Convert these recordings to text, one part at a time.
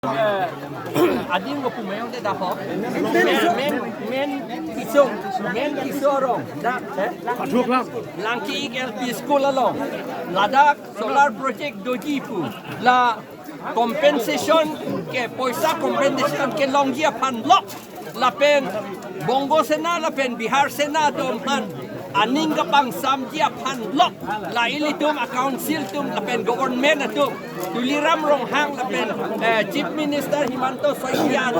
Adim ko pumayaw na dako. Men kisorong. Langki LP School along. Ladak solar project dojipu. La compensation ke poisa compensation ke longjia panlok. Lapen Bongo Sena lapen Bihar Sena domhan. Aning kapang samjia panlok la ilitum a council tum lapen government atum tuliram rong hang lapen chief minister Himanto Soidian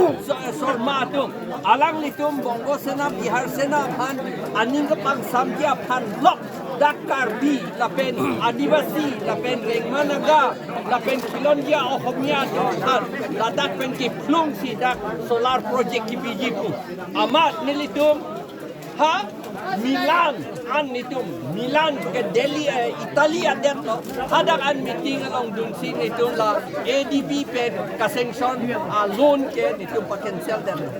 Sorma atum alang litum Bongo Sena Bihar Sena pan aning kapang samjia panlok Dakar bi lapen adivasi lapen Rengmanaga lapen Kilonjia Ohomia pan ladak pen ki plung si dak solar project ki bijipu amat nilitum ha Milan Milan ke Delhi Italia dentro ada an meeting along dun sini itu la ADB pen kasengson loan ke itu potential dentro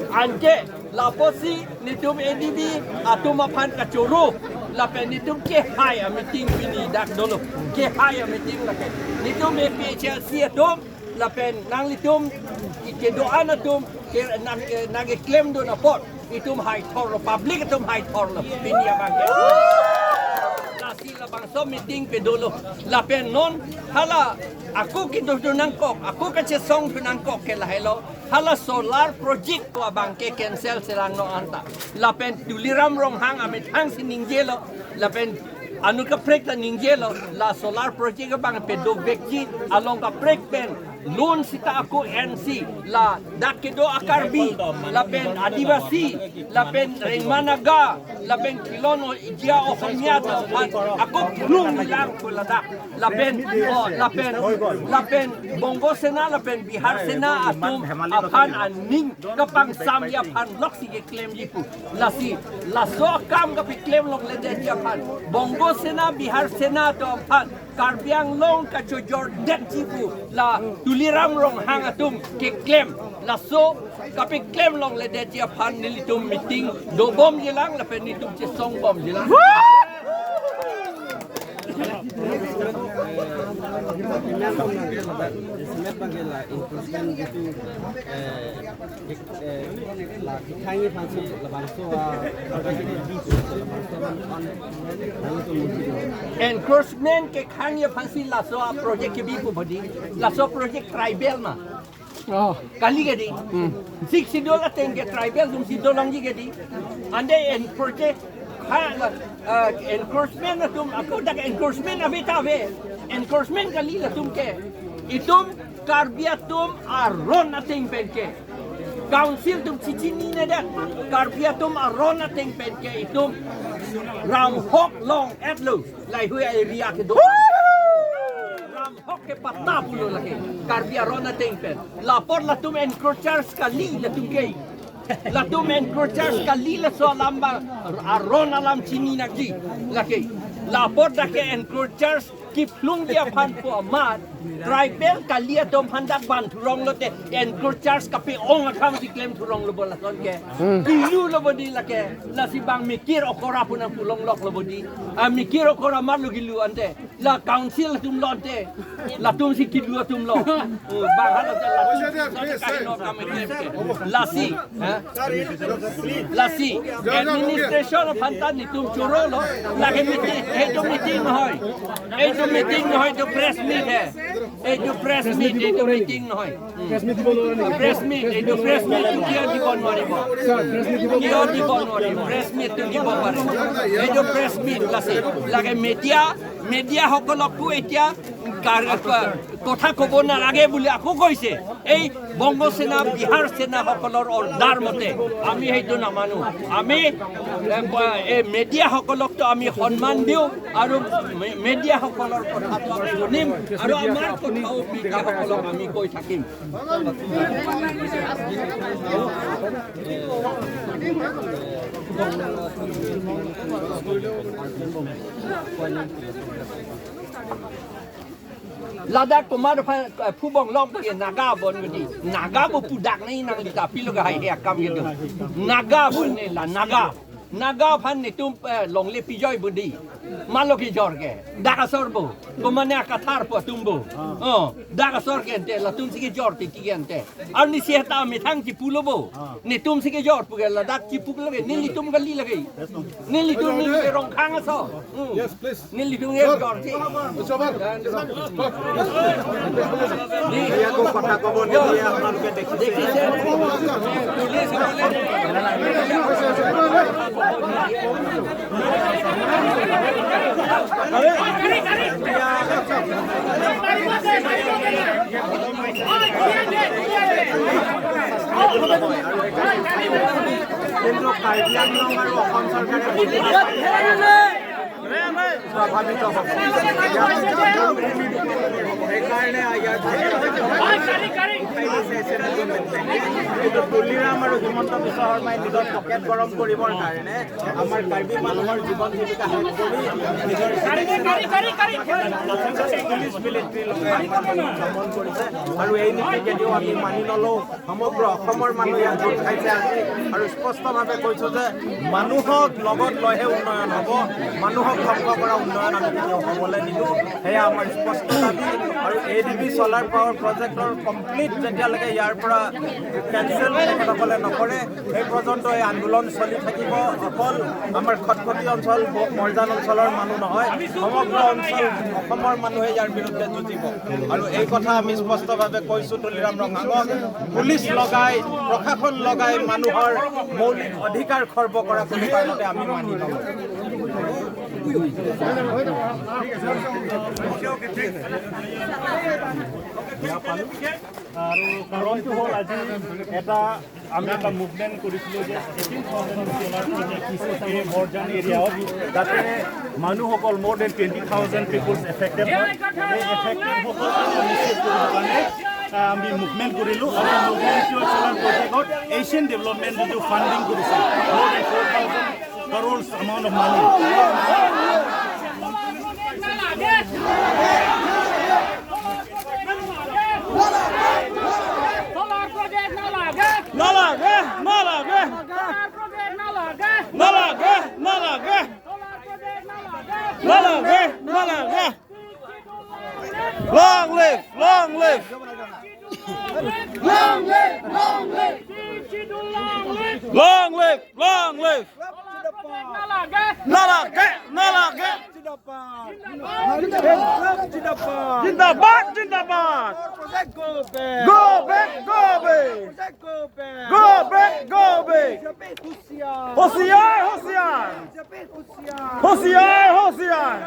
anje la posi nitum ADB atau mapan kacuru la pen nitum ke hai meeting ini dak dulu ke hai meeting la pen nitum PHLC atom la pen nang litum ke doa natum ke nang claim do na pot itum high tower public itum high tower pinya bangke nasi la bangso meeting pe dulu la pen non hala aku kido nangkok aku kace song nangkok ke la hello hala solar project ko bangke cancel selang no anta la pen tuliram rong hang amit hang siningjelo la pen anu ka prek la ningjelo la solar project bang pe do vekji along ka prek pen loan sita aku NC la dakedo akarbi la pen adivasi la pen Rengmanaga la pen Kilono Ijia Ohomia aku belum bilang pula la pen Bongo Sena la pen Bihar Sena atum apan aning kapang samya pan lok si claim yipu la so kam ka claim lok le de Japan Bongo Sena Bihar Sena to apan Karbiang long ka chojor det jipu la tuliram rong hang atum ke claim la so kapi claim long le de Japan nilitum meeting do bom jelang la pen nitum che song bom jelang encouragement ke khangye phansi la so project ke bi ko bodi la so project tribal ma kali ke di $60 tenge tribal dum $60 ji ke di ande en project encouragement tum aku dak encouragement abitave encouragement kali la tum ke itum karbiatum aron ating penke council tum cichini ne dak karbiatum aron ating penke itum ram hok long atlu lai hui area ke do ram hok ke patna pulo lagi karbia aron ating pen lapor la tum encourage kali la tum ke la tum encourage kali la so lamba aron alam chini nagi lagi lapor da ke encourage ki plung dia pan po amat tribal kalia dom handak ban turong lote encourage kape ong akam si claim turong lo bola son ke kilu lo bodi la ke la si bang mikir okora pun ang pulong lok lo bodi mikir okora mar lo gilu ante la council tum lote la tum si kilu tum lo bang hala la kai no kam la si administration of hantan ni tum choro lo la ke meeting hoy जो meeting न होय तो press meet है ए जो press meet ए जो meeting न होय press meet ए जो प्रेस मीट किया जीवन मारिबो किया जीवन मारिबो प्रेस मीट तो जीवन मारिबो ए जो प्रेस मीट लागे media সকলকো এতিয়া কথা কব নালাগে বুলি আকো কৈছে এই বংগ সেনা বিহাৰ সেনা সকলৰ অৰ্ডাৰ মতে আমি হেইটো নামানো আমি এই মেডিয়া সকলকটো আমি সন্মান দিও আৰু মেডিয়া সকলৰ কথাটো আমি শুনিম আৰু আমাৰ কথাও মেডিয়া সকলক আমি কৈ থাকিম Ladak pemar pubong lom ke naga bon gedi naga bo pudak ni nang lita pilo ga hai akam gitu naga bon ni la naga phan ni tum long le pijoy budi Maloki jorge, daga sorbo, komane akatar po tumbo. Daga sorgente la tum sige jorti tigente. Arni sieta mi thang ki pulobo. Ni tum sige jort puge la dak ki puloge, nili tum gali lagi. Nili tum nili rong khang aso. Yes, please. Nili tum ngi jorti. Iya ko কথা কব নিদিয়ে আপোনালোকে দেখিছে কেন্দ্ৰ কাৰ্বি আংলং আৰু অসম চৰকাৰে প্ৰভাৱিত হ'ব সেইকাৰণে তুলিৰাম আৰু হিমন্ত বিশ্ব শৰ্মাই নিজৰ পকেট গৰম কৰিবৰ কাৰণে আমাৰ কাৰ্বি মানুহৰ জীৱন জীৱিকা শেষ কৰি নিজৰ পুলিচ মিলিটাৰী লগাই ভ্ৰমণ কৰিছে আৰু এই নীতি কেতিয়াও আমি মানি নলওঁ সমগ্ৰ অসমৰ মানুহ ইয়াত গোট খাইছে আজি আৰু স্পষ্টভাৱে কৈছোঁ যে মানুহক লগত লৈহে উন্নয়ন হ'ব মানুহক ধ্বংস কৰা উন্নয়ন আমি কেতিয়াও হ'বলৈ নিদিওঁ সেয়া আমাৰ স্পষ্ট দাবী আৰু ADB চলাৰ পাৱাৰ প্ৰজেক্টৰ কমপ্লিট যেতিয়ালৈকে ইয়াৰ পৰা কেঞ্চেল তেখেতসকলে নকৰে সেই পৰ্যন্ত এই আন্দোলন চলি থাকিব অকল আমাৰ খটখটি অঞ্চল মৰ্জান অঞ্চলৰ মানুহ নহয় সমগ্ৰ অঞ্চল অসমৰ মানুহে ইয়াৰ বিৰুদ্ধে যুঁজিব আৰু এই কথা আমি স্পষ্টভাৱে কৈছোঁ তুলিৰাম ৰঙাঙক পুলিচ লগাই প্ৰশাসন লগাই মানুহৰ মৌলিক অধিকাৰ খৰ্ব কৰা কোনো কাৰণতে আমি মানি নলওঁ আৰু কাৰণটো হ'ল আজি আমি এটা মুভমেণ্ট কৰিছিলোঁ যে 18,000 মৰ্জান এৰিয়াত তাতে মানুহসকল মোৰ দেন 20,000 পিপলছ এফেক্টেড হয় এই এফেক্টেডসকলক নিশ্চিত কৰিবৰ কাৰণে আমি মুভমেণ্ট কৰিলোঁ আৰু মুভমেণ্টৰ চলাৰ প্ৰজেক্টত এছিয়ান ডেভেলপমেণ্ট যিটো ফাণ্ডিং কৰিছে মোৰ then 4,000 crores amount of money Long live! Long live! Long live! Long live! Long live! Long live! Nalage! Nalage! Jindabad! Jindabad! Go back! Go back! Go back! Go back! Hosiar! Hosiar! Hosiar! Hosiar!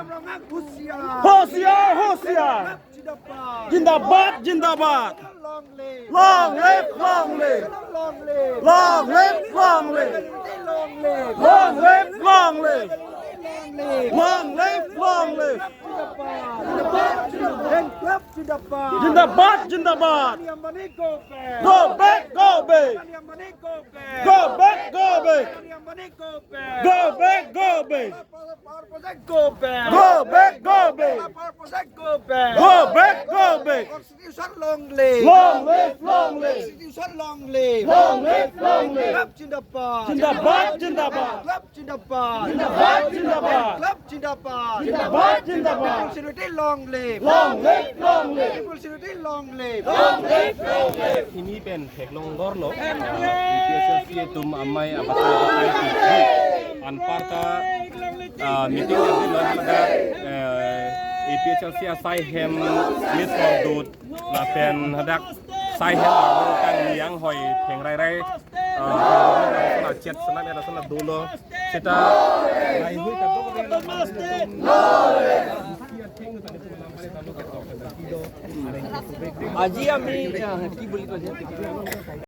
Hosiar! Hosiar! Jindabad! Jindabad! Long live! Long live! Long live! Long live! Long live! Long live! Long live! Long live! Jindabad! Jindabad! Go back! Go back! Go back! Go back! Go back! Go back! Go back! Go back! Go back! Go back! Go back! long live Long live! Long live! long live Long live! Long live! Jindabad Jindabad! Jindabad! Jindabad Jindabad! Jindabad! Jindabad Jindabad! Jindabad! long live Long live! Long live! long live Long live! Long live! Ini pen teklonggor lo, IPSLC tum amai abatai TV. Anparta meeting nanti lo ada IPSLC asai hem misordut, lapen hadak sai hem lalu kan yang hoi pengrai rai, chat senang ada senang dulu, kita rai hui tapi আজি আমি কি বুলি কৈছে